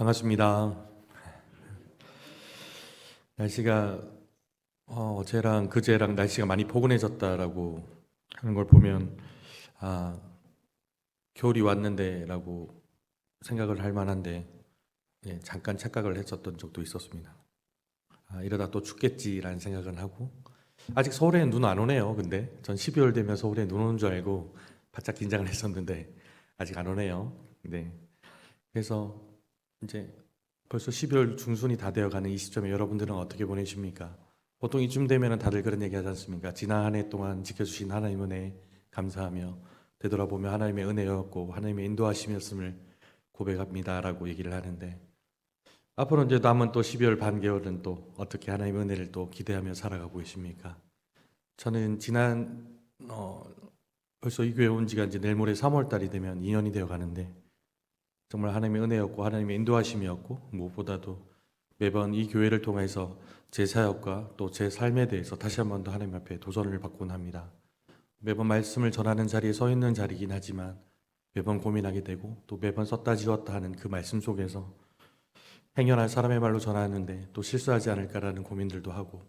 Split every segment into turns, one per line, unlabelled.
반갑습니다. 날씨가 어제랑 그제랑 날씨가 많이 포근해졌다라고 하는 걸 보면 아, 겨울이 왔는데라고 생각을 할 만한데 잠깐 착각을 했었던 적도 있었습니다. 이러다 또 춥겠지라는 생각은 하고 아직 서울에 눈 안 오네요. 근데 전 12월 되면 서울에 눈 오는 줄 알고 바짝 긴장을 했었는데 아직 안 오네요. 네. 그래서 이제 벌써 12월 중순이 다 되어가는 이 시점에 여러분들은 어떻게 보내십니까? 보통 이쯤 되면 다들 그런 얘기 하지 않습니까? 지난 한 해 동안 지켜주신 하나님 은혜 감사하며 되돌아보며 하나님의 은혜였고 하나님의 인도하심이었음을 고백합니다라고 얘기를 하는데 앞으로 이제 남은 또 12월 반개월은 또 어떻게 하나님의 은혜를 또 기대하며 살아가고 계십니까? 저는 지난 벌써 이 교회 온 지가 이제 내일 모레 3월 달이 되면 2년이 되어 가는데 정말 하나님의 은혜였고 하나님의 인도하심이었고 무엇보다도 매번 이 교회를 통해서 제 사역과 또 제 삶에 대해서 다시 한 번 더 하나님 앞에 도전을 받곤 합니다. 매번 말씀을 전하는 자리에 서 있는 자리이긴 하지만 매번 고민하게 되고 또 매번 썼다 지웠다 하는 그 말씀 속에서 행여나 사람의 말로 전하는데 또 실수하지 않을까라는 고민들도 하고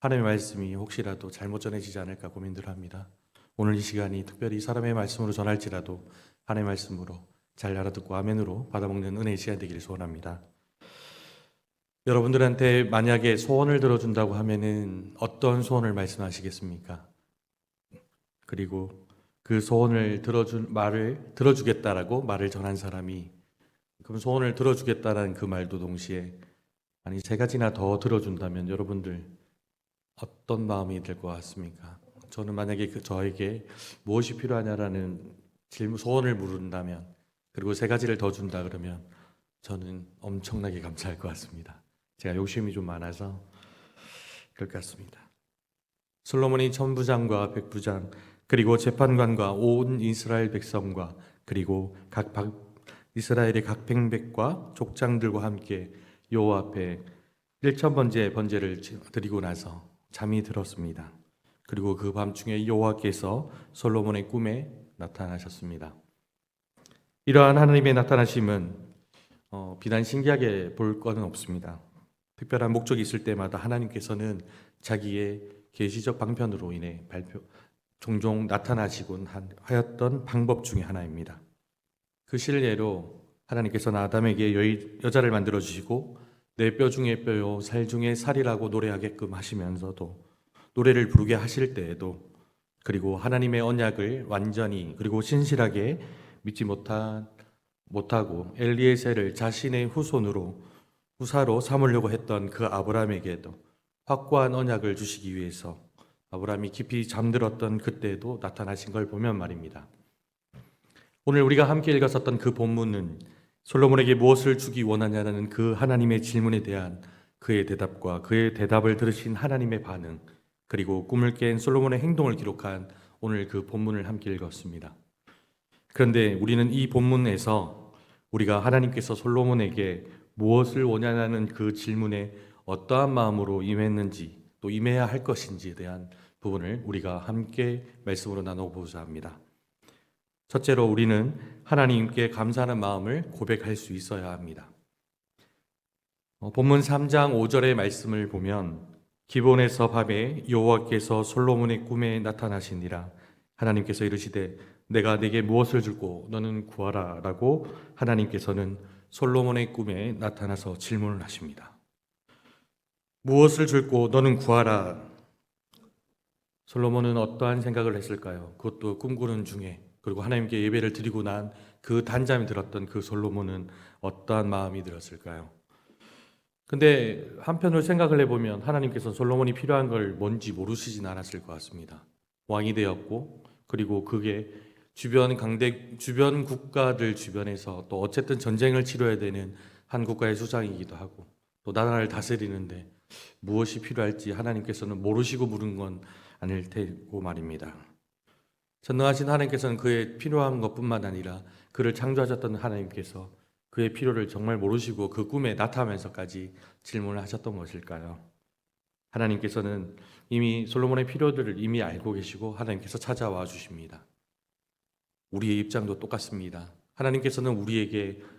하나님의 말씀이 혹시라도 잘못 전해지지 않을까 고민들을 합니다. 오늘 이 시간이 특별히 사람의 말씀으로 전할지라도 하나님의 말씀으로 잘 알아듣고 아멘으로 받아먹는 은혜의 시간 되기를 소원합니다. 여러분들한테 만약에 소원을 들어준다고 하면은 어떤 소원을 말씀하시겠습니까? 그리고 그 소원을 들어주겠다라고 말을 전한 사람이 그럼 소원을 들어주겠다라는 그 말도 동시에 아니 세 가지나 더 들어준다면 여러분들 어떤 마음이 될 것 같습니까? 저는 만약에 저에게 무엇이 필요하냐라는 소원을 물은다면 그리고 세 가지를 더 준다 그러면 저는 엄청나게 감사할 것 같습니다. 제가 욕심이 좀 많아서 그럴 것 같습니다. 솔로몬이 천부장과 백부장 그리고 재판관과 온 이스라엘 백성과 그리고 이스라엘의 각 백백과 족장들과 함께 여호와 앞에 1,000번째 번제를 드리고 나서 잠이 들었습니다. 그리고 그 밤중에 여호와께서 솔로몬의 꿈에 나타나셨습니다. 이러한 하나님의 나타나심은 비단 신기하게 볼 것은 없습니다. 특별한 목적이 있을 때마다 하나님께서는 자기의 계시적 방편으로 인해 종종 나타나시곤 하였던 방법 중에 하나입니다. 그 실례로 하나님께서는 아담에게 여자를 만들어 주시고 내 뼈 중에 뼈요 살 중에 살이라고 노래하게끔 하시면서도 노래를 부르게 하실 때에도 그리고 하나님의 언약을 완전히 그리고 신실하게 믿지 못하고 엘리에셀을 자신의 후사로 삼으려고 했던 그 아브라함에게도 확고한 언약을 주시기 위해서 아브라함이 깊이 잠들었던 그때에도 나타나신 걸 보면 말입니다. 오늘 우리가 함께 읽었었던 그 본문은 솔로몬에게 무엇을 주기 원하냐는 그 하나님의 질문에 대한 그의 대답과 그의 대답을 들으신 하나님의 반응 그리고 꿈을 깬 솔로몬의 행동을 기록한 오늘 그 본문을 함께 읽었습니다. 그런데 우리는 이 본문에서 우리가 하나님께서 솔로몬에게 무엇을 원하냐는 그 질문에 어떠한 마음으로 임했는지 또 임해야 할 것인지에 대한 부분을 우리가 함께 말씀으로 나눠보자 합니다. 첫째로 우리는 하나님께 감사하는 마음을 고백할 수 있어야 합니다. 본문 3장 5절의 말씀을 보면 기본에서 밤에 여호와께서 솔로몬의 꿈에 나타나시니라 하나님께서 이르시되 내가 네게 무엇을 줄고 너는 구하라 라고 하나님께서는 솔로몬의 꿈에 나타나서 질문을 하십니다. 무엇을 줄고 너는 구하라. 솔로몬은 어떠한 생각을 했을까요? 그것도 꿈꾸는 중에 그리고 하나님께 예배를 드리고 난 그 단잠이 들었던 그 솔로몬은 어떠한 마음이 들었을까요? 근데 한편으로 생각을 해보면 하나님께서 솔로몬이 필요한 걸 뭔지 모르시진 않았을 것 같습니다. 왕이 되었고 그리고 그게 주변 국가들 주변에서 또 어쨌든 전쟁을 치러야 되는 한 국가의 수장이기도 하고 또 나라를 다스리는데 무엇이 필요할지 하나님께서는 모르시고 물은 건 아닐 테고 말입니다. 전능하신 하나님께서는 그의 필요한 것뿐만 아니라 그를 창조하셨던 하나님께서 그의 필요를 정말 모르시고 그 꿈에 나타나면서까지 질문을 하셨던 것일까요? 하나님께서는 이미 솔로몬의 필요들을 이미 알고 계시고 하나님께서 찾아와 주십니다. 우리의 입장도 똑같습니다. 하나님께서는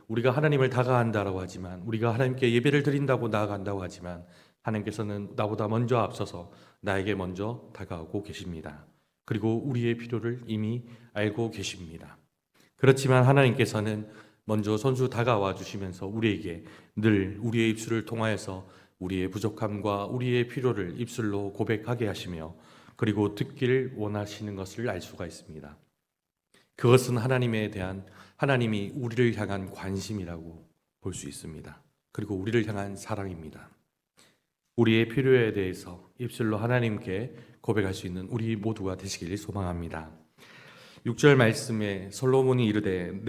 우리가 하나님을 다가간다라고 하지만, 우리가 하나님께 예배를 드린다고 나아간다고 하지만, 하나님께서는 나보다 먼저 앞서서 나에게 먼저 다가오고 계십니다. 그리고 우리의 필요를 이미 알고 계십니다. 그렇지만 하나님께서는 먼저 손수 다가와 주시면서 우리에게 늘 우리의 입술을 통하여서 우리의 부족함과 우리의 필요를 입술로 고백하게 하시며, 그리고 듣기를 원하시는 것을 알 수가 있습니다. 그것은 하나님이 우리를 향한 관심이라고 볼 수 있습니다. 그리고 우리를 향한 사랑입니다. 우리의 필요에 대해서 입술로 하나님께 고백할 수 있는 우리 모두가 되시길 소망합니다. 6절 말씀에 솔로몬이 이르되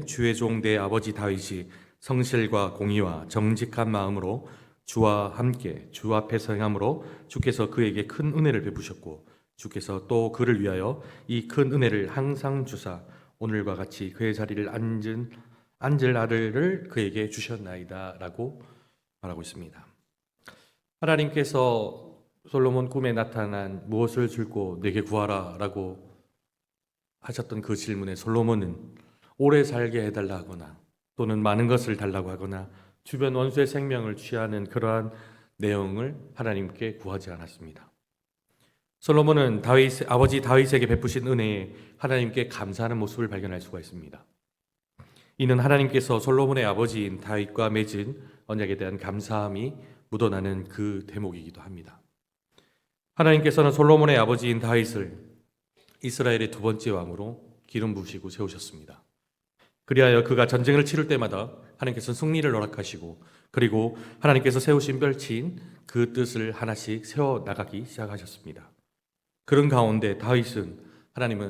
주의 종 내 아버지 다윗이 성실과 공의와 정직한 마음으로 주와 함께 주 앞에서 행함으로 주께서 그에게 큰 은혜를 베푸셨고, 주께서 또 그를 위하여 이 큰 은혜를 항상 주사 오늘과 같이 그의 자리를 앉을 아들을 그에게 주셨나이다 라고 말하고 있습니다. 하나님께서 솔로몬 꿈에 나타난 무엇을 줄고 내게 구하라 라고 하셨던 그 질문에 솔로몬은 오래 살게 해달라 하거나 또는 많은 것을 달라고 하거나 주변 원수의 생명을 취하는 그러한 내용을 하나님께 구하지 않았습니다. 솔로몬은 아버지 다윗에게 베푸신 은혜에 하나님께 감사하는 모습을 발견할 수가 있습니다. 이는 하나님께서 솔로몬의 아버지인 다윗과 맺은 언약에 대한 감사함이 묻어나는 그 대목이기도 합니다. 하나님께서는 솔로몬의 아버지인 다윗을 이스라엘의 두 번째 왕으로 기름 부으시고 세우셨습니다. 그리하여 그가 전쟁을 치를 때마다 하나님께서 승리를 허락하시고, 그리고 하나님께서 세우신 별치인 그 뜻을 하나씩 세워나가기 시작하셨습니다. 그런 가운데 다윗은 하나님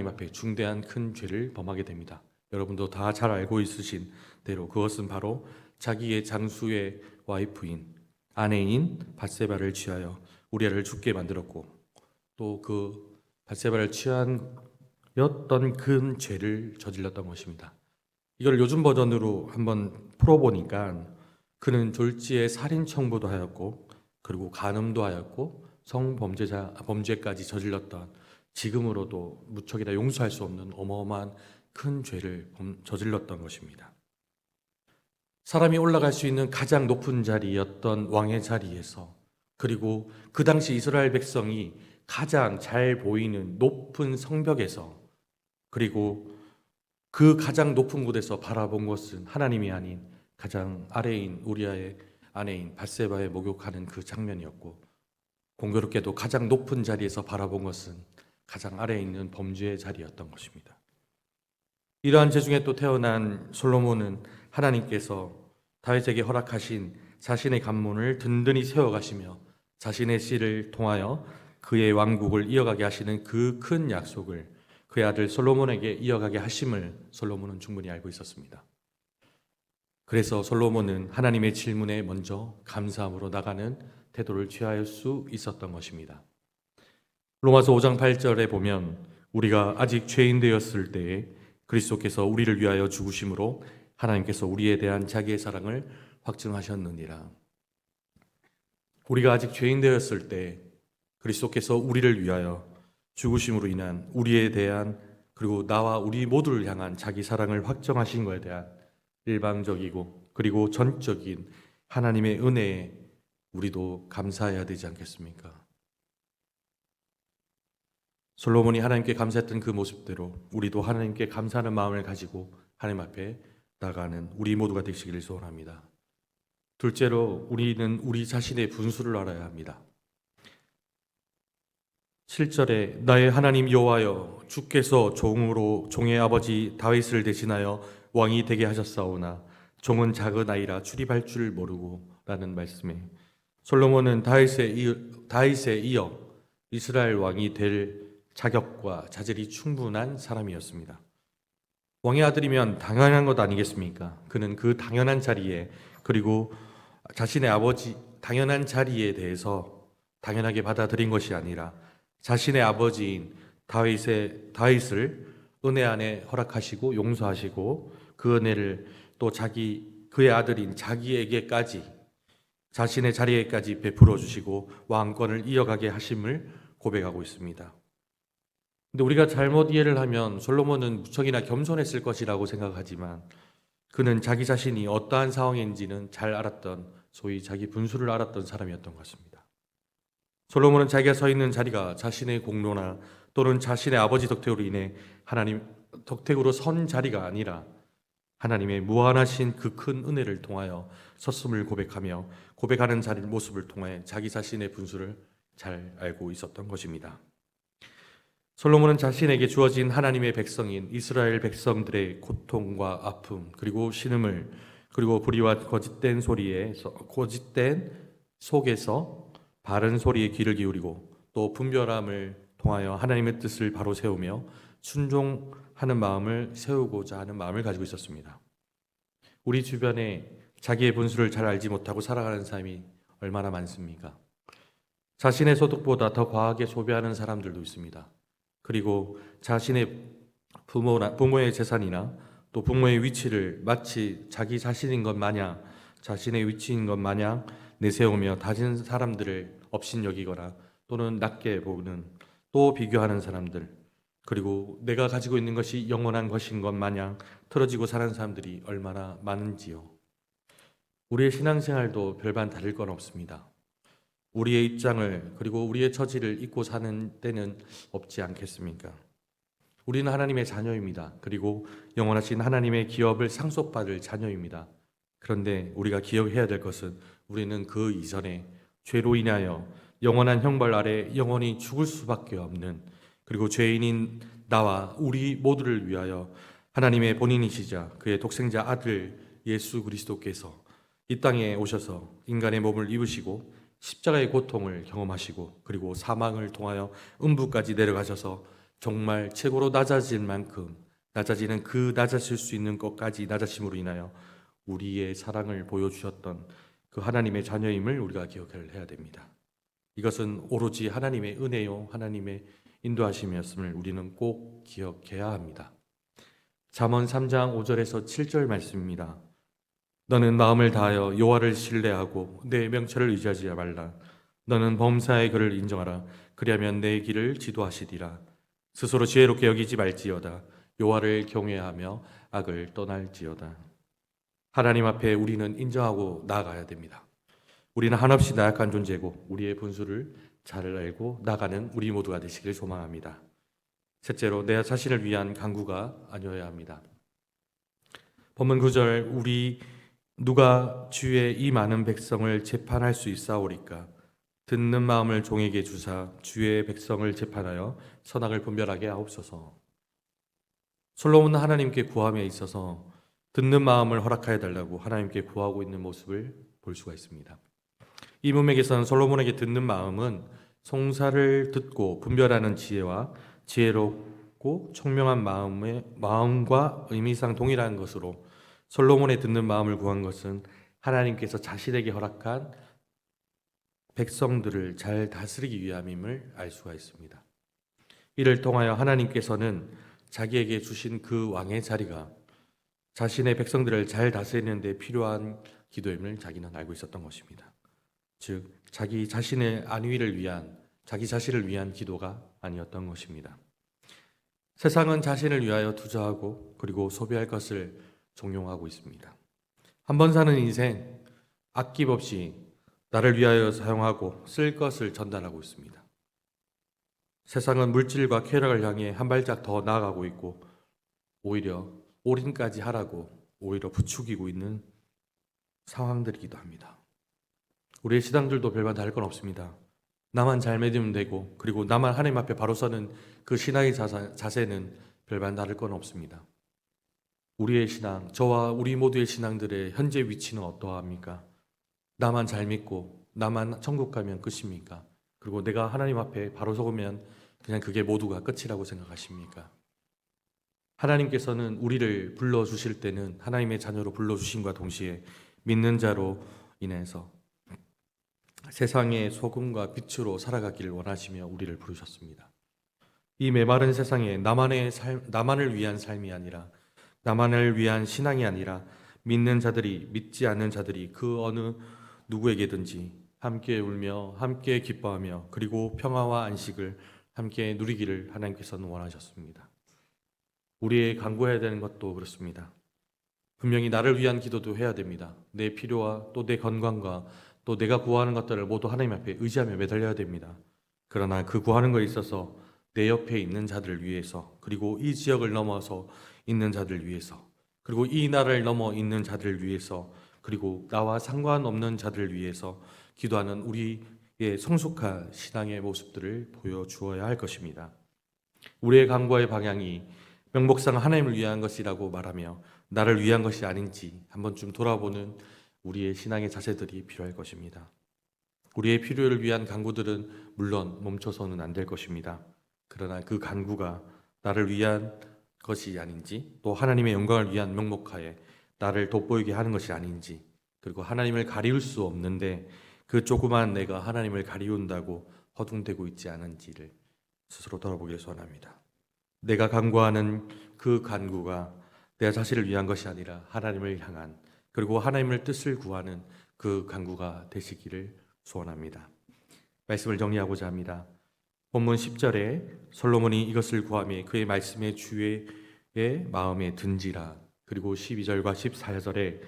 앞에 중대한 큰 죄를 범하게 됩니다. 여러분도 다 잘 알고 있으신 대로 그것은 바로 자기의 장수의 와이프인 아내인 밧세바를 취하여 우리아를 죽게 만들었고, 또 그 밧세바를 취하였던 큰 죄를 저질렀던 것입니다. 이걸 요즘 버전으로 한번 풀어보니까 그는 졸지에 살인 청부도 하였고, 그리고 간음도 하였고, 범죄까지 저질렀던, 지금으로도 무척이나 용서할 수 없는 어마어마한 큰 죄를 저질렀던 것입니다. 사람이 올라갈 수 있는 가장 높은 자리였던 왕의 자리에서, 그리고 그 당시 이스라엘 백성이 가장 잘 보이는 높은 성벽에서, 그리고 그 가장 높은 곳에서 바라본 것은 하나님이 아닌 가장 아래인 우리아의 아내인 밧세바의 목욕하는 그 장면이었고, 공교롭게도 가장 높은 자리에서 바라본 것은 가장 아래에 있는 범죄의 자리였던 것입니다. 이러한 죄 중에 또 태어난 솔로몬은 하나님께서 다윗에게 허락하신 자신의 관문을 든든히 세워가시며 자신의 씨를 통하여 그의 왕국을 이어가게 하시는 그 큰 약속을 그의 아들 솔로몬에게 이어가게 하심을 솔로몬은 충분히 알고 있었습니다. 그래서 솔로몬은 하나님의 질문에 먼저 감사함으로 나가는 태도를 취할 수 있었던 것입니다. 로마서 5장 8절에 보면 우리가 아직 죄인 되었을 때에 그리스도께서 우리를 위하여 죽으심으로 하나님께서 우리에 대한 자기의 사랑을 확증하셨느니라. 우리가 아직 죄인 되었을 때 그리스도께서 우리를 위하여 죽으심으로 인한 우리에 대한, 그리고 나와 우리 모두를 향한 자기 사랑을 확정하신 것에 대한 일방적이고 그리고 전적인 하나님의 은혜에 우리도 감사해야 되지 않겠습니까? 솔로몬이 하나님께 감사했던 그 모습대로 우리도 하나님께 감사하는 마음을 가지고 하나님 앞에 나가는 우리 모두가 되시기를 소원합니다. 둘째로 우리는 우리 자신의 분수를 알아야 합니다. 7절에 나의 하나님 여호와여 주께서 종의 아버지 다윗을 대신하여 왕이 되게 하셨사오나 종은 작은 아이라 출입할 줄 모르고 라는 말씀에 솔로몬은 다윗에 이어 이스라엘 왕이 될 자격과 자질이 충분한 사람이었습니다. 왕의 아들이면 당연한 것 아니겠습니까? 그는 그 당연한 자리에, 그리고 자신의 아버지 당연한 자리에 대해서 당연하게 받아들인 것이 아니라 자신의 아버지인 다윗을 은혜 안에 허락하시고 용서하시고 그 은혜를 또 그의 아들인 자기에게까지, 자신의 자리에까지 베풀어 주시고 왕권을 이어가게 하심을 고백하고 있습니다. 근데 우리가 잘못 이해를 하면 솔로몬은 무척이나 겸손했을 것이라고 생각하지만 그는 자기 자신이 어떠한 상황인지는 잘 알았던, 소위 자기 분수를 알았던 사람이었던 것 같습니다. 솔로몬은 자기가 서 있는 자리가 자신의 공로나 또는 자신의 아버지 덕택으로 인해 하나님 덕택으로 선 자리가 아니라 하나님의 무한하신 그 큰 은혜를 통하여 섰음을 고백하며 고백하는 자리 모습을 통해 자기 자신의 분수를 잘 알고 있었던 것입니다. 솔로몬은 자신에게 주어진 하나님의 백성인 이스라엘 백성들의 고통과 아픔, 그리고 신음을, 그리고 불의와 거짓된 속에서 바른 소리에 귀를 기울이고 또 분별함을 통하여 하나님의 뜻을 바로 세우며 순종하는 마음을 세우고자 하는 마음을 가지고 있었습니다. 우리 주변에 자기의 분수를 잘 알지 못하고 살아가는 사람이 얼마나 많습니까? 자신의 소득보다 더 과하게 소비하는 사람들도 있습니다. 그리고 자신의 부모의 재산이나 또 부모의 위치를 마치 자기 자신인 것 마냥, 자신의 위치인 것 마냥 내세우며 다른 사람들을 업신여기거나 또는 낮게 보는, 또 비교하는 사람들, 그리고 내가 가지고 있는 것이 영원한 것인 것 마냥 틀어지고 사는 사람들이 얼마나 많은지요. 우리의 신앙생활도 별반 다를 건 없습니다. 우리의 입장을, 그리고 우리의 처지를 잊고 사는 때는 없지 않겠습니까? 우리는 하나님의 자녀입니다. 그리고 영원하신 하나님의 기업을 상속받을 자녀입니다. 그런데 우리가 기억해야 될 것은 우리는 그 이전에 죄로 인하여 영원한 형벌 아래 영원히 죽을 수밖에 없는, 그리고 죄인인 나와 우리 모두를 위하여 하나님의 본인이시자 그의 독생자 아들 예수 그리스도께서 이 땅에 오셔서 인간의 몸을 입으시고 십자가의 고통을 경험하시고 그리고 사망을 통하여 음부까지 내려가셔서 정말 최고로 낮아질 만큼 낮아지는 그 낮아질 수 있는 것까지 낮아짐으로 인하여 우리의 사랑을 보여주셨던 그 하나님의 자녀임을 우리가 기억해야 됩니다. 이것은 오로지 하나님의 은혜요 하나님의 인도하심이었음을 우리는 꼭 기억해야 합니다. 잠언 3장 5절에서 7절 말씀입니다. 너는 마음을 다하여 여호와를 신뢰하고 내 명철을 의지하지 말라. 너는 범사의 그를 인정하라. 그리하면 내 길을 지도하시리라. 스스로 지혜롭게 여기지 말지어다. 여호와를 경외하며 악을 떠날지어다. 하나님 앞에 우리는 인정하고 나아가야 됩니다. 우리는 한없이 나약한 존재고 우리의 분수를 잘 알고 나가는 우리 모두가 되시길 소망합니다. 셋째로, 내 자신을 위한 간구가 아니어야 합니다. 본문 9절, 우리 누가 주의 이 많은 백성을 재판할 수 있사오리까? 듣는 마음을 종에게 주사 주의 백성을 재판하여 선악을 분별하게 하옵소서. 솔로몬은 하나님께 구함에 있어서 듣는 마음을 허락하여 달라고 하나님께 구하고 있는 모습을 볼 수가 있습니다. 이 문맥에서는 솔로몬에게 듣는 마음은 송사를 듣고 분별하는 지혜와 지혜롭고 총명한 마음과 의미상 동일한 것으로 솔로몬의 듣는 마음을 구한 것은 하나님께서 자신에게 허락한 백성들을 잘 다스리기 위함임을 알 수가 있습니다. 이를 통하여 하나님께서는 자기에게 주신 그 왕의 자리가 자신의 백성들을 잘 다스리는 데 필요한 기도임을 자기는 알고 있었던 것입니다. 즉 자기 자신의 안위를 위한, 자기 자신을 위한 기도가 아니었던 것입니다. 세상은 자신을 위하여 투자하고 그리고 소비할 것을 종용하고 있습니다. 한 번 사는 인생, 아낌없이 나를 위하여 사용하고 쓸 것을 전달하고 있습니다. 세상은 물질과 쾌락을 향해 한 발짝 더 나아가고 있고 오히려 올인까지 하라고 오히려 부추기고 있는 상황들이기도 합니다. 우리의 신앙들도 별반 다를 건 없습니다. 나만 잘 믿으면 되고 그리고 나만 하나님 앞에 바로 서는 그 신앙의 자세는 별반 다를 건 없습니다. 우리의 신앙, 저와 우리 모두의 신앙들의 현재 위치는 어떠합니까? 나만 잘 믿고 나만 천국 가면 끝입니까? 그리고 내가 하나님 앞에 바로 서면 그냥 그게 모두가 끝이라고 생각하십니까? 하나님께서는 우리를 불러주실 때는 하나님의 자녀로 불러주심과 동시에 믿는 자로 인해서 세상의 소금과 빛으로 살아가기를 원하시며 우리를 부르셨습니다. 이 메마른 세상에 나만을 위한 삶이 아니라, 나만을 위한 신앙이 아니라 믿는 자들이, 믿지 않는 자들이 그 어느 누구에게든지 함께 울며 함께 기뻐하며 그리고 평화와 안식을 함께 누리기를 하나님께서는 원하셨습니다. 우리의 간구해야 되는 것도 그렇습니다. 분명히 나를 위한 기도도 해야 됩니다. 내 필요와 또 내 건강과 또 내가 구하는 것들을 모두 하나님 앞에 의지하며 매달려야 됩니다. 그러나 그 구하는 것에 있어서 내 옆에 있는 자들을 위해서, 그리고 이 지역을 넘어서 있는 자들을 위해서, 그리고 이 나라를 넘어 있는 자들을 위해서, 그리고 나와 상관없는 자들을 위해서 기도하는 우리의 성숙한 신앙의 모습들을 보여주어야 할 것입니다. 우리의 간구의 방향이 명목상 하나님을 위한 것이라고 말하며 나를 위한 것이 아닌지 한 번쯤 돌아보는 우리의 신앙의 자세들이 필요할 것입니다. 우리의 필요를 위한 간구들은 물론 멈춰서는 안 될 것입니다. 그러나 그 간구가 나를 위한 것이 아닌지, 또 하나님의 영광을 위한 명목하에 나를 돋보이게 하는 것이 아닌지, 그리고 하나님을 가리울 수 없는데 그 조그만 내가 하나님을 가리운다고 허둥대고 있지 않은지를 스스로 돌아보기를 소원합니다. 내가 간구하는 그 간구가 내 자신을 위한 것이 아니라 하나님을 향한, 그리고 하나님의 뜻을 구하는 그 간구가 되시기를 소원합니다. 말씀을 정리하고자 합니다. 본문 10절에 솔로몬이 이것을 구하며 그의 말씀에 주의 마음에 든지라, 그리고 12절과 14절에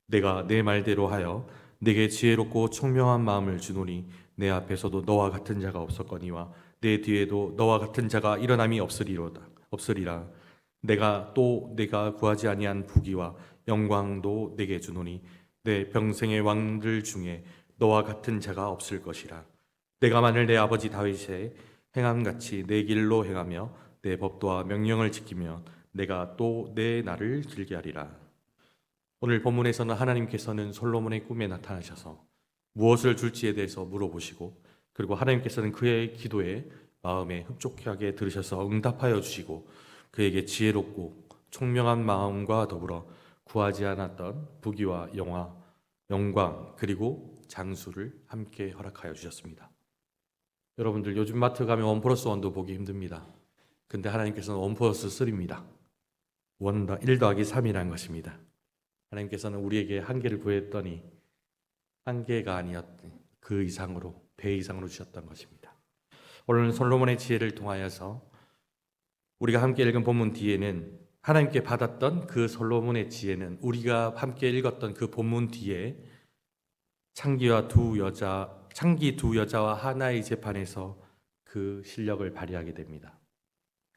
내가 내 말대로 하여 내게 지혜롭고 총명한 마음을 주노니 내 앞에서도 너와 같은 자가 없었거니와 내 뒤에도 너와 같은 자가 일어남이 없으리라. 내가 구하지 아니한 부귀와 영광도 내게 주노니 내 평생의 왕들 중에 너와 같은 자가 없을 것이라. 내가 만일 내 아버지 다윗의 행함같이 내 길로 행하며 내 법도와 명령을 지키면 내가 또 내 날을 길게 하리라. 오늘 본문에서는 하나님께서는 솔로몬의 꿈에 나타나셔서 무엇을 줄지에 대해서 물어보시고, 그리고 하나님께서는 그의 기도에 마음에 흡족하게 들으셔서 응답하여 주시고 그에게 지혜롭고 총명한 마음과 더불어 구하지 않았던 부귀와 영광 그리고 장수를 함께 허락하여 주셨습니다. 여러분들 요즘 마트 가면 1+1도 보기 힘듭니다. 근데 하나님께서는 1+3입니다. 1 더하기 3이라는 것입니다. 하나님께서는 우리에게 한계를 구했더니 한계가 아니었더니 그 이상으로, 배 이상으로 주셨던 것입니다. 오늘 솔로몬의 지혜를 통하여서 우리가 함께 읽은 본문 뒤에는 하나님께 받았던 그 솔로몬의 지혜는 우리가 함께 읽었던 그 본문 뒤에 창기 두 여자와 하나의 재판에서 그 실력을 발휘하게 됩니다.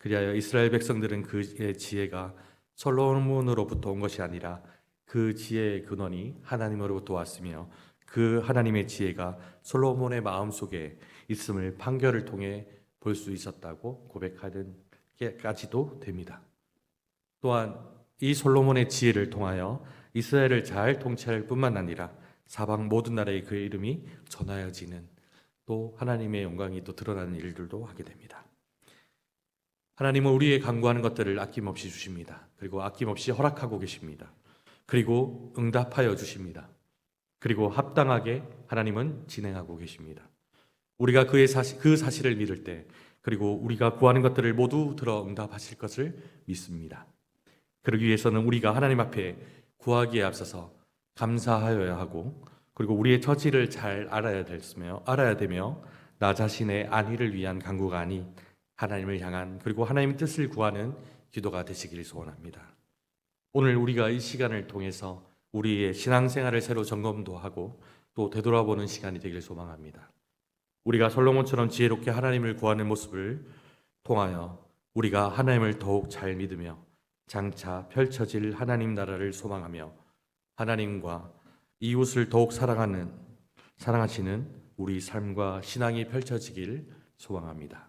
그리하여 이스라엘 백성들은 그의 지혜가 솔로몬으로부터 온 것이 아니라 그 지혜의 근원이 하나님으로부터 왔으며 그 하나님의 지혜가 솔로몬의 마음속에 있음을 판결을 통해 볼 수 있었다고 고백하는 게까지도 됩니다. 또한 이 솔로몬의 지혜를 통하여 이스라엘을 잘 통치할 뿐만 아니라 사방 모든 나라에 그의 이름이 전하여지는, 또 하나님의 영광이 또 드러나는 일들도 하게 됩니다. 하나님은 우리의 간구하는 것들을 아낌없이 주십니다. 그리고 아낌없이 허락하고 계십니다. 그리고 응답하여 주십니다. 그리고 합당하게 하나님은 진행하고 계십니다. 우리가 그 사실을 믿을 때, 그리고 우리가 구하는 것들을 모두 들어 응답하실 것을 믿습니다. 그러기 위해서는 우리가 하나님 앞에 구하기에 앞서서 감사하여야 하고, 그리고 우리의 처지를 잘 알아야 되며 나 자신의 안위를 위한 간구가 아닌 하나님을 향한, 그리고 하나님의 뜻을 구하는 기도가 되시기를 소원합니다. 오늘 우리가 이 시간을 통해서 우리의 신앙생활을 새로 점검도 하고 또 되돌아보는 시간이 되기를 소망합니다. 우리가 솔로몬처럼 지혜롭게 하나님을 구하는 모습을 통하여 우리가 하나님을 더욱 잘 믿으며 장차 펼쳐질 하나님 나라를 소망하며 하나님과 이웃을 더욱 사랑하시는 우리 삶과 신앙이 펼쳐지길 소망합니다.